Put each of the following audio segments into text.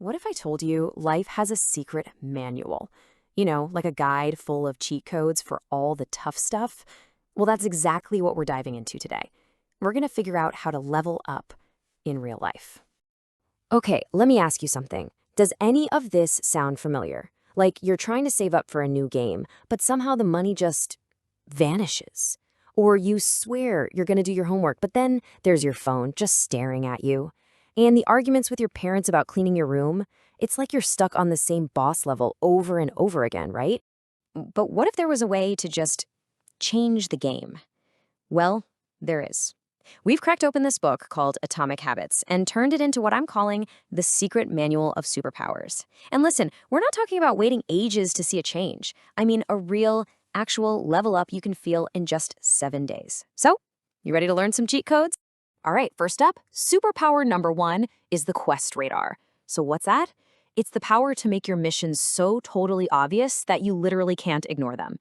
What if I told you life has a secret manual? You know, like a guide full of cheat codes for all the tough stuff? Well, that's exactly what we're diving into today. We're going to figure out how to level up in real life. Okay, let me ask you something. Does any of this sound familiar? Like you're trying to save up for a new game, but somehow the money just vanishes. Or you swear you're going to do your homework, but then there's your phone just staring at you. And the arguments with your parents about cleaning your room, it's like you're stuck on the same boss level over and over again, right? But what if there was a way to just change the game? Well, there is. We've cracked open this book called Atomic Habits and turned it into what I'm calling the secret manual of superpowers. And listen, we're not talking about waiting ages to see a change. I mean, a real, actual level up you can feel in just 7 days. So, you ready to learn some cheat codes? All right, first up, superpower number 1 is the quest radar. So what's that? It's the power to make your missions so totally obvious that you literally can't ignore them.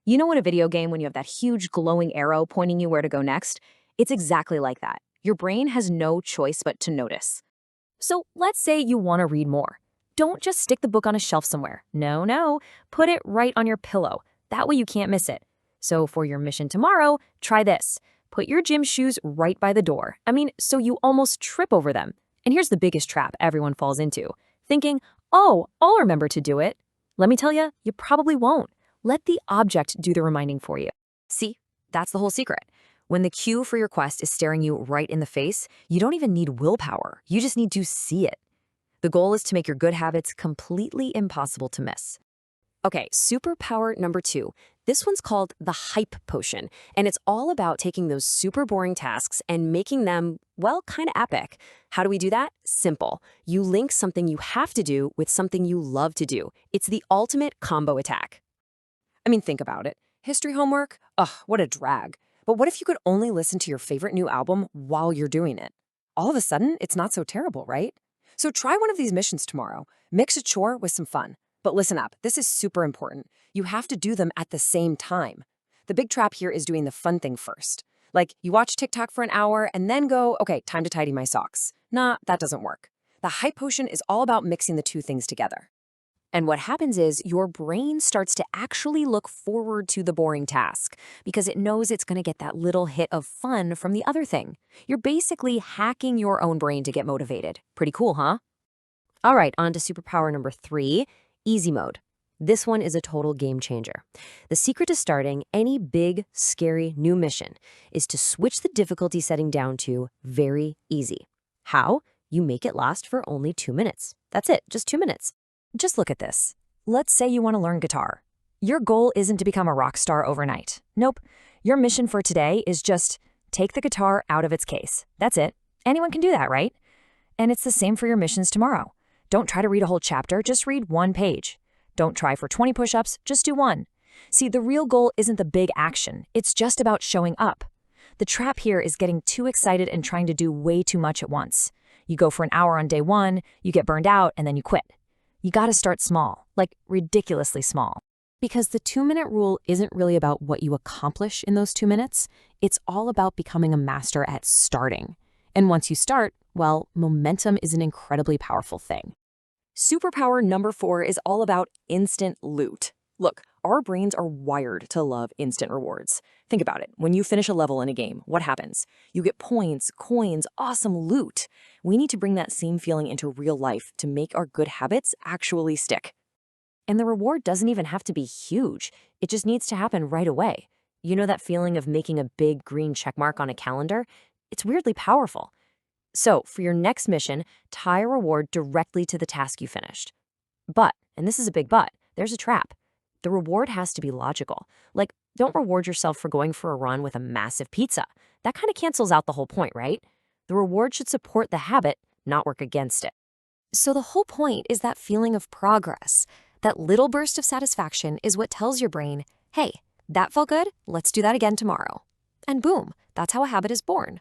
You know in a video game when you have that huge glowing arrow pointing you where to go next? It's exactly like that. Your brain has no choice but to notice. So let's say you want to read more. Don't just stick the book on a shelf somewhere. No. Put it right on your pillow. That way you can't miss it. So for your mission tomorrow, try this. Put your gym shoes right by the door. So you almost trip over them. And here's the biggest trap everyone falls into. Thinking, oh, I'll remember to do it. Let me tell you, you probably won't. Let the object do the reminding for you. See, that's the whole secret. When the cue for your quest is staring you right in the face, you don't even need willpower. You just need to see it. The goal is to make your good habits completely impossible to miss. Okay, superpower number 2. This one's called the hype potion, and it's all about taking those super boring tasks and making them, well, kind of epic. How do we do that? Simple. You link something you have to do with something you love to do. It's the ultimate combo attack. Think about it. History homework? Ugh, what a drag. But what if you could only listen to your favorite new album while you're doing it? All of a sudden, it's not so terrible, right? So try one of these missions tomorrow. Mix a chore with some fun. But listen up, this is super important. You have to do them at the same time. The big trap here is doing the fun thing first. Like, you watch TikTok for an hour and then go, okay, time to tidy my socks. Nah, that doesn't work. The hype potion is all about mixing the two things together. And what happens is your brain starts to actually look forward to the boring task because it knows it's going to get that little hit of fun from the other thing. You're basically hacking your own brain to get motivated. Pretty cool, huh? All right, on to superpower number 3. Easy mode. This one is a total game changer. The secret to starting any big, scary new mission is to switch the difficulty setting down to very easy. How? You make it last for only 2 minutes. That's it, just 2 minutes. Just look at this. Let's say you want to learn guitar. Your goal isn't to become a rock star overnight. Nope. Your mission for today is just take the guitar out of its case. That's it. Anyone can do that, right? And it's the same for your missions tomorrow. Don't try to read a whole chapter, just read 1 page. Don't try for 20 push-ups, just do 1. See, the real goal isn't the big action. It's just about showing up. The trap here is getting too excited and trying to do way too much at once. You go for an hour on day 1, you get burned out, and then you quit. You gotta start small, like ridiculously small. Because the 2-minute rule isn't really about what you accomplish in those 2 minutes. It's all about becoming a master at starting. And once you start, well, momentum is an incredibly powerful thing. Superpower number 4 is all about instant loot. Look, our brains are wired to love instant rewards. Think about it. When you finish a level in a game, what happens? You get points, coins, awesome loot. We need to bring that same feeling into real life to make our good habits actually stick. And the reward doesn't even have to be huge. It just needs to happen right away. You know that feeling of making a big green checkmark on a calendar? It's weirdly powerful. So, for your next mission, tie a reward directly to the task you finished. But, and this is a big but, there's a trap. The reward has to be logical. Like, don't reward yourself for going for a run with a massive pizza. That kind of cancels out the whole point, right? The reward should support the habit, not work against it. So the whole point is that feeling of progress. That little burst of satisfaction is what tells your brain, hey, that felt good, let's do that again tomorrow. And boom, that's how a habit is born.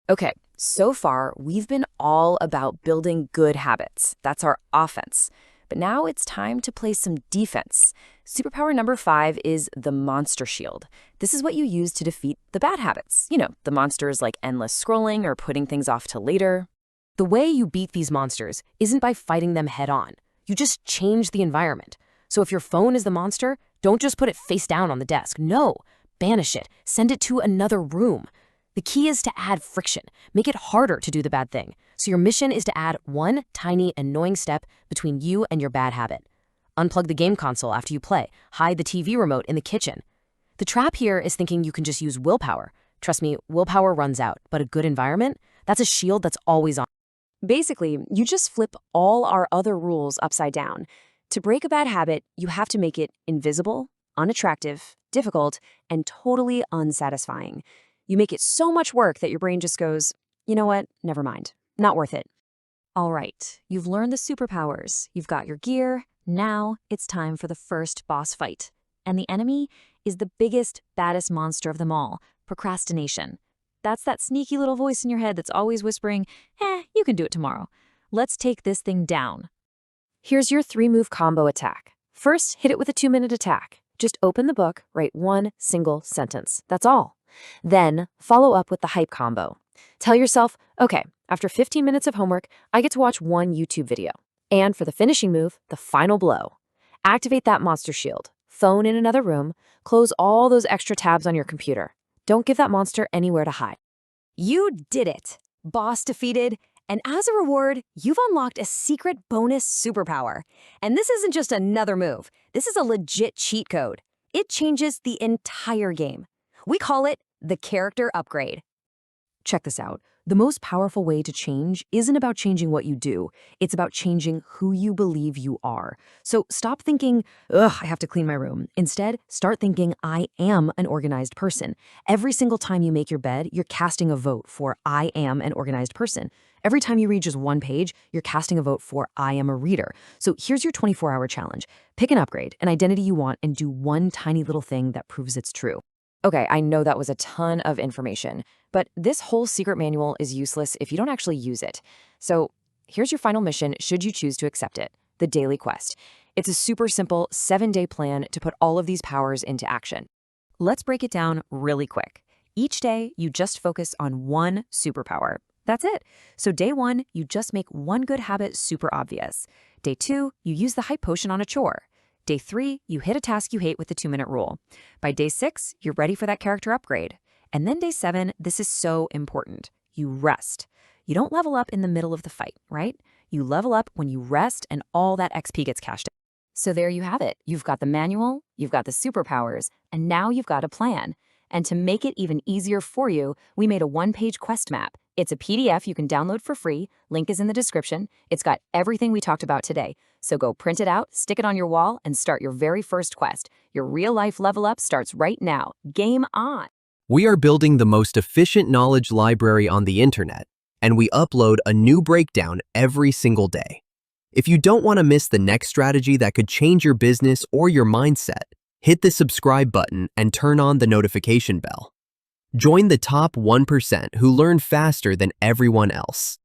Okay, so far, we've been all about building good habits. That's our offense. But now it's time to play some defense. Superpower number 5 is the monster shield. This is what you use to defeat the bad habits. You know, the monsters like endless scrolling or putting things off till later. The way you beat these monsters isn't by fighting them head on. You just change the environment. So if your phone is the monster, don't just put it face down on the desk. No, banish it. Send it to another room. The key is to add friction. Make it harder to do the bad thing. So your mission is to add one tiny, annoying step between you and your bad habit. Unplug the game console after you play. Hide the TV remote in the kitchen. The trap here is thinking you can just use willpower. Trust me, willpower runs out, but a good environment, that's a shield that's always on. Basically, you just flip all our other rules upside down. To break a bad habit, you have to make it invisible, unattractive, difficult, and totally unsatisfying. You make it so much work that your brain just goes, you know what, never mind, not worth it. All right, you've learned the superpowers, you've got your gear, now it's time for the first boss fight. And the enemy is the biggest, baddest monster of them all, procrastination. That's that sneaky little voice in your head that's always whispering, you can do it tomorrow. Let's take this thing down. Here's your 3-move combo attack. First, hit it with a 2-minute attack. Just open the book, write one single sentence. That's all. Then, follow up with the hype combo. Tell yourself, okay, after 15 minutes of homework, I get to watch one YouTube video. And for the finishing move, the final blow. Activate that monster shield. Phone in another room. Close all those extra tabs on your computer. Don't give that monster anywhere to hide. You did it! Boss defeated, and as a reward, you've unlocked a secret bonus superpower. And this isn't just another move. This is a legit cheat code. It changes the entire game. We call it the character upgrade. Check this out. The most powerful way to change isn't about changing what you do. It's about changing who you believe you are. So stop thinking, ugh, I have to clean my room. Instead, start thinking, I am an organized person. Every single time you make your bed, you're casting a vote for I am an organized person. Every time you read just one page, you're casting a vote for I am a reader. So here's your 24-hour challenge. Pick an upgrade, an identity you want, and do one tiny little thing that proves it's true. Okay, I know that was a ton of information, but this whole secret manual is useless if you don't actually use it. So here's your final mission should you choose to accept it, the Daily Quest. It's a super simple 7-day plan to put all of these powers into action. Let's break it down really quick. Each day, you just focus on one superpower. That's it. So day 1, you just make one good habit super obvious. Day 2, you use the hype potion on a chore. Day 3, you hit a task you hate with the 2-minute rule. By day 6, you're ready for that character upgrade. And then day 7, this is so important. You rest. You don't level up in the middle of the fight, right? You level up when you rest and all that XP gets cashed in. So there you have it. You've got the manual, you've got the superpowers, and now you've got a plan. And to make it even easier for you, we made a 1-page quest map. It's a PDF you can download for free. Link is in the description. It's got everything we talked about today. So go print it out, stick it on your wall, and start your very first quest. Your real-life level up starts right now. Game on! We are building the most efficient knowledge library on the internet, and we upload a new breakdown every single day. If you don't want to miss the next strategy that could change your business or your mindset, hit the subscribe button and turn on the notification bell. Join the top 1% who learn faster than everyone else.